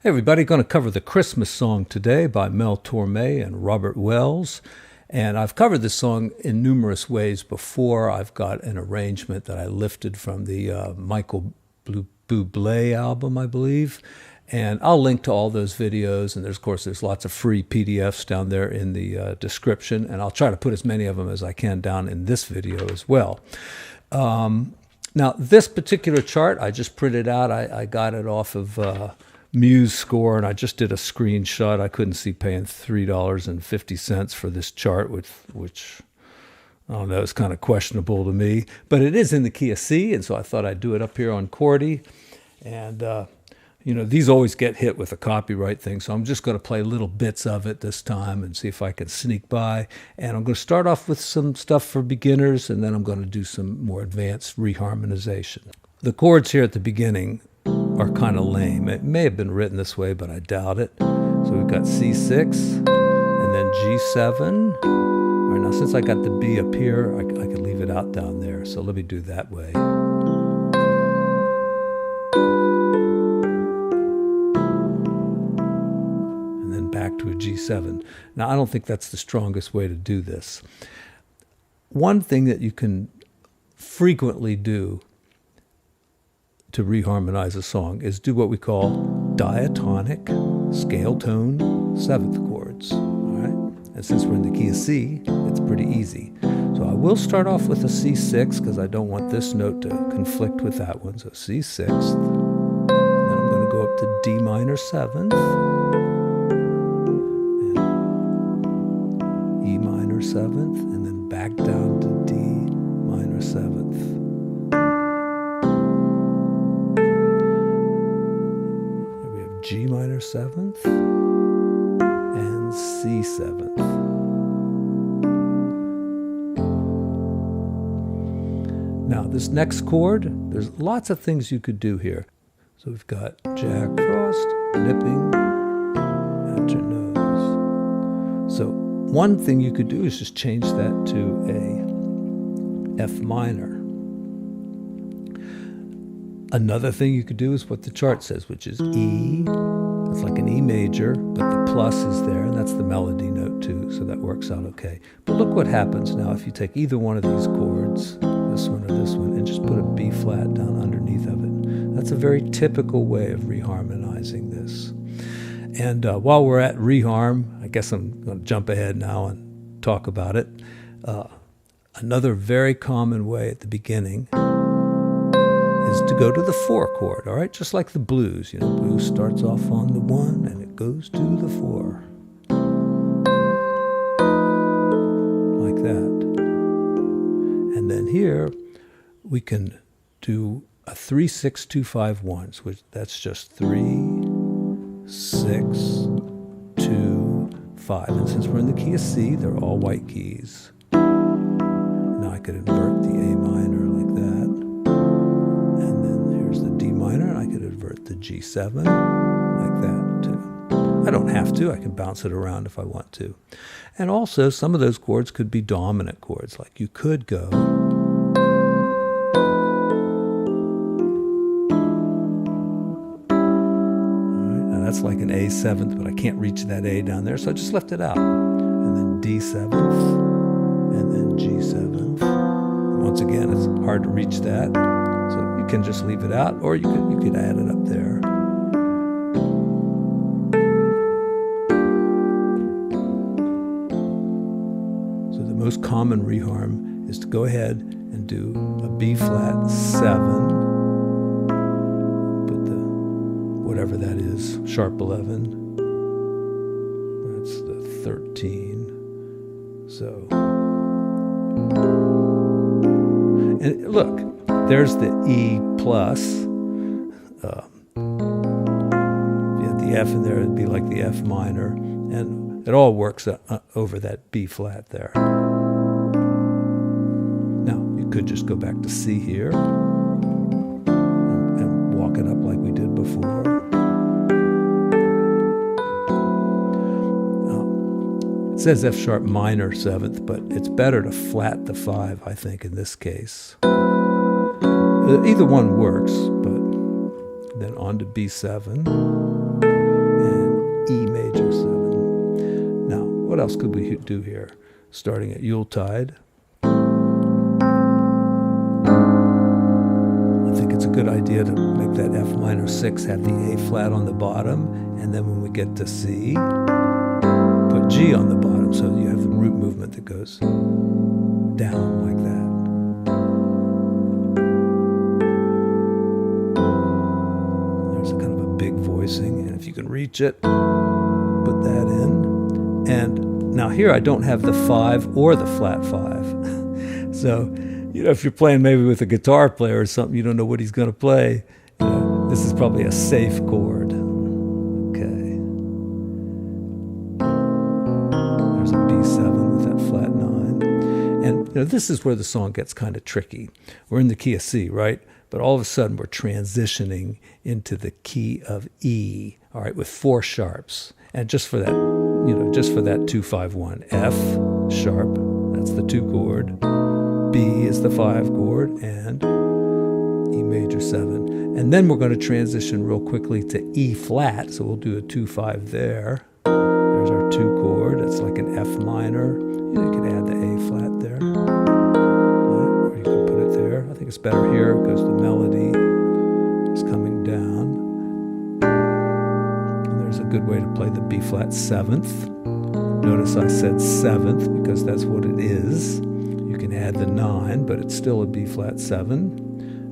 Hey everybody, going to cover the Christmas song today by Mel Torme and Robert Wells. And I've covered this song in numerous ways before. I've got an arrangement that I lifted from the Michael Buble album, I believe. And I'll link to all those videos. And of course, there's lots of free PDFs down there in the description. And I'll try to put as many of them as I can down in this video as well. Now, this particular chart I just printed out. I got it off of Muse Score, and I just did a screenshot. I couldn't see paying $3.50 for this chart, which I don't know, it's kind of questionable to me. But it is in the key of C, and so I thought I'd do it up here on chordy. And, you know, these always get hit with a copyright thing, so I'm just going to play little bits of it this time and see if I can sneak by. And I'm going to start off with some stuff for beginners, and then I'm going to do some more advanced reharmonization. The chords here at the beginning are kind of lame. It may have been written this way, but I doubt it. So we've got C6 and then G7. All right, now since I got the B up here, I could leave it out down there. So let me do that way. And then back to a G7. Now I don't think that's the strongest way to do this. One thing that you can frequently do to reharmonize a song is do what we call diatonic scale tone seventh chords. All right? And since we're in the key of C, it's pretty easy. So I will start off with a C6 because I don't want this note to conflict with that one. So C6th. And then I'm going to go up to D minor 7th. And E minor 7th. And then back down to D minor 7th. G minor 7th and C 7th. Now this next chord, there's lots of things you could do here. So we've got Jack Frost, nipping at your nose. So one thing you could do is just change that to a F minor. Another thing you could do is what the chart says, which is E. It's like an E major, but the plus is there, and that's the melody note too, so that works out okay. But look what happens now if you take either one of these chords, this one or this one, and just put a B flat down underneath of it. That's a very typical way of reharmonizing this. And while we're at reharm, I guess I'm going to jump ahead now and talk about it. Another very common way at the beginning is to go to the 4 chord, all right? Just like the blues. You know, blues starts off on the 1 and it goes to the 4. Like that. And then here we can do a 3-6-2-5-1, which that's just 3, 6, 2, 5. And since we're in the key of C, they're all white keys. Now I could invert the A minor like that. The D minor, and I could invert the G7 like that too. I don't have to, I can bounce it around if I want to. And also some of those chords could be dominant chords, like you could go and that's like an A7th, but I can't reach that A down there, so I just left it out. And then D7th, and then G7th. Once again, it's hard to reach that. So you can just leave it out, or you could add it up there. So the most common reharm is to go ahead and do a B flat 7, put the whatever that is, sharp 11. That's the 13. So, and look. There's the E plus. If you had the F in there, it'd be like the F minor. And it all works over that B flat there. Now, you could just go back to C here and walk it up like we did before. It says F sharp minor 7th, but it's better to flat the 5, I think, in this case. Either one works, but then on to B7. major 7. Now, what else could we do here? Starting at Yuletide. I think it's a good idea to make that F minor 6 have the A flat on the bottom, and then when we get to C, put G on the bottom, so you have the root movement that goes down like that. There's a kind of a big voicing, and if you can reach it, put that in. And now here I don't have the 5 or the flat 5. So, you know, if you're playing maybe with a guitar player or something, you don't know what he's going to play. You know, this is probably a safe chord. Okay. There's a B7 with that flat 9. And you know, this is where the song gets kind of tricky. We're in the key of C, right? But all of a sudden we're transitioning into the key of E, all right, with 4 sharps. And just for that, you know, just for that 2-5-1, F sharp, that's the 2 chord. B is the 5 chord, and E major 7. And then we're going to transition real quickly to E flat, so we'll do a 2-5 there. There's our 2 chord. It's like an F minor. You know, you can add the A flat there. Right, or you can put it there. I think it's better here because the melody is coming down. And there's a good way to play the B flat 7th. Notice I said 7th because that's what it is. You can add the 9, but it's still a B flat 7,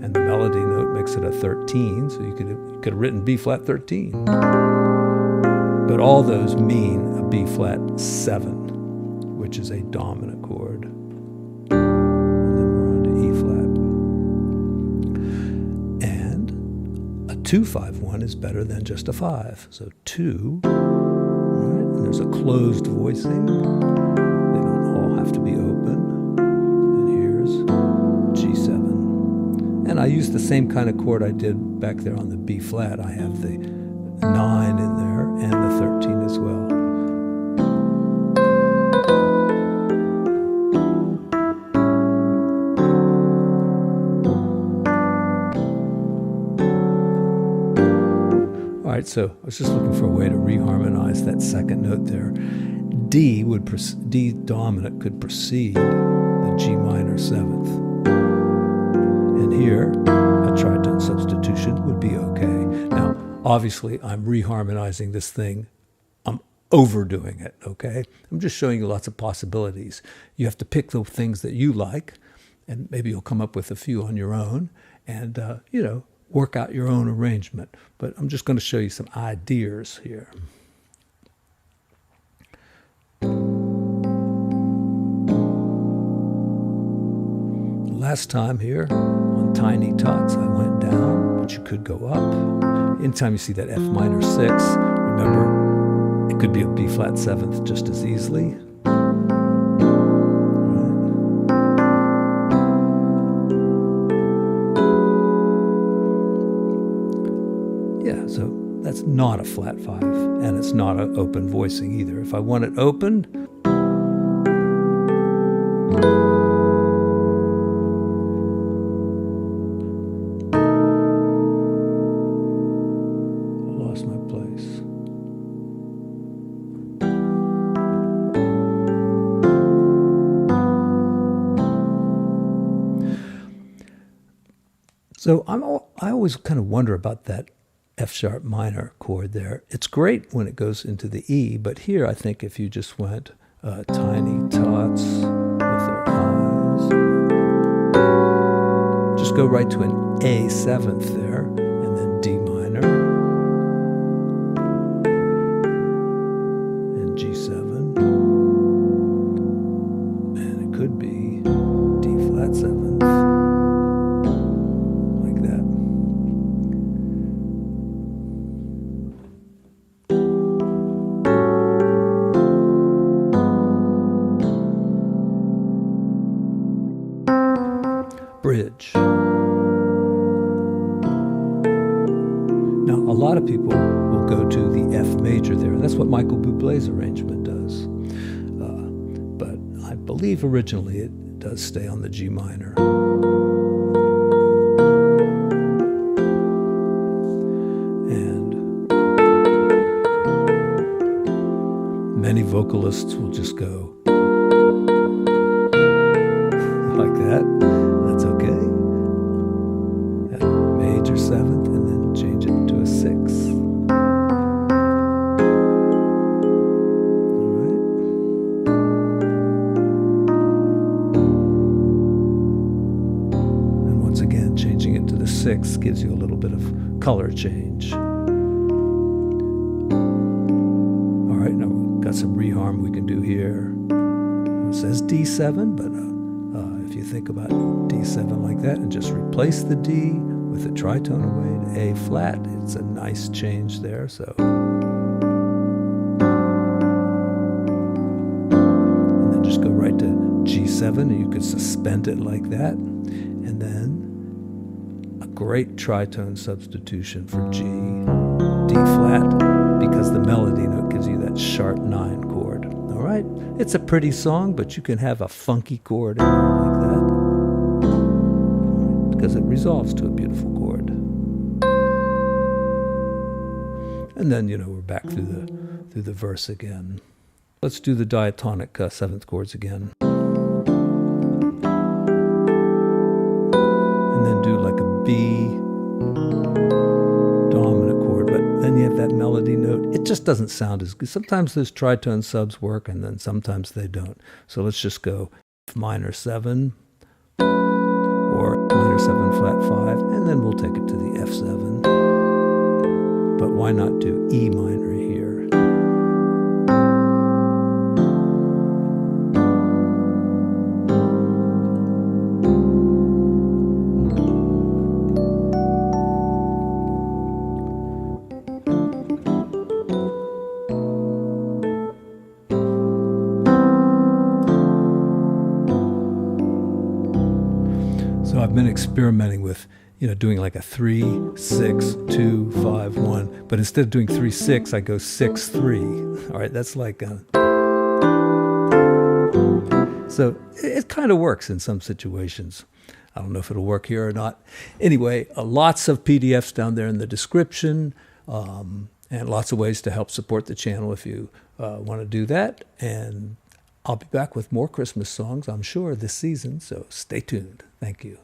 and the melody note makes it a 13, so you could have written B flat 13. But all those mean a B flat 7, which is a dominant chord. And then we're on to E flat. And a 2-5-1 is better than just a 5. So 2, right? And there's a closed voicing. They don't all have to be open. G7. And I use the same kind of chord I did back there on the B flat. I have the 9 in there and the 13 as well. All right, so I was just looking for a way to reharmonize that second note there. D dominant could precede the G minor 7th. And here, a tritone substitution would be okay. Now, obviously, I'm reharmonizing this thing. I'm overdoing it, okay? I'm just showing you lots of possibilities. You have to pick the things that you like, and maybe you'll come up with a few on your own, and, you know, work out your own arrangement. But I'm just going to show you some ideas here. Last time here on Tiny Tots, I went down, but you could go up. Anytime you see that F minor 6, remember, it could be a B flat 7th just as easily. Yeah, so that's not a flat 5, and it's not an open voicing either. If I want it open, so I always kind of wonder about that F sharp minor chord there. It's great when it goes into the E, but here I think if you just went Tiny Tots with their eyes, just go right to an A 7th there, and then D minor, and G7, and it could be D flat 7th. Bridge. Now, a lot of people will go to the F major there. That's what Michael Bublé's arrangement does. But I believe originally it does stay on the G minor. And many vocalists will just go like that. That's okay. Major seventh, and then change it to a sixth. All right. And once again, changing it to the sixth gives you a little bit of color change. All right, now we've got some reharm we can do here. It says D7, but if you think about D7 like that and just replace the D with a tritone away to A flat, it's a nice change there. So, and then just go right to G7, and you could suspend it like that. And then a great tritone substitution for G, D flat, because the melody note gives you that sharp 9 chord. All right, it's a pretty song, but you can have a funky chord in there like that, because it resolves to a beautiful chord. And then, we're back through the verse again. Let's do the diatonic seventh chords again. And then do like a B dominant chord, but then you have that melody note. It just doesn't sound as good. Sometimes those tritone subs work, and then sometimes they don't. So let's just go F minor 7, or minor 7 flat 5, and then we'll take it to the F7. But why not do E minor here? So I've been experimenting with, doing like a 3, 6, 2, 5, 1. But instead of doing 3, 6, I go 6, 3. All right, that's like so it kind of works in some situations. I don't know if it'll work here or not. Anyway, lots of PDFs down there in the description, and lots of ways to help support the channel if you want to do that. And I'll be back with more Christmas songs, I'm sure, this season. So stay tuned. Thank you.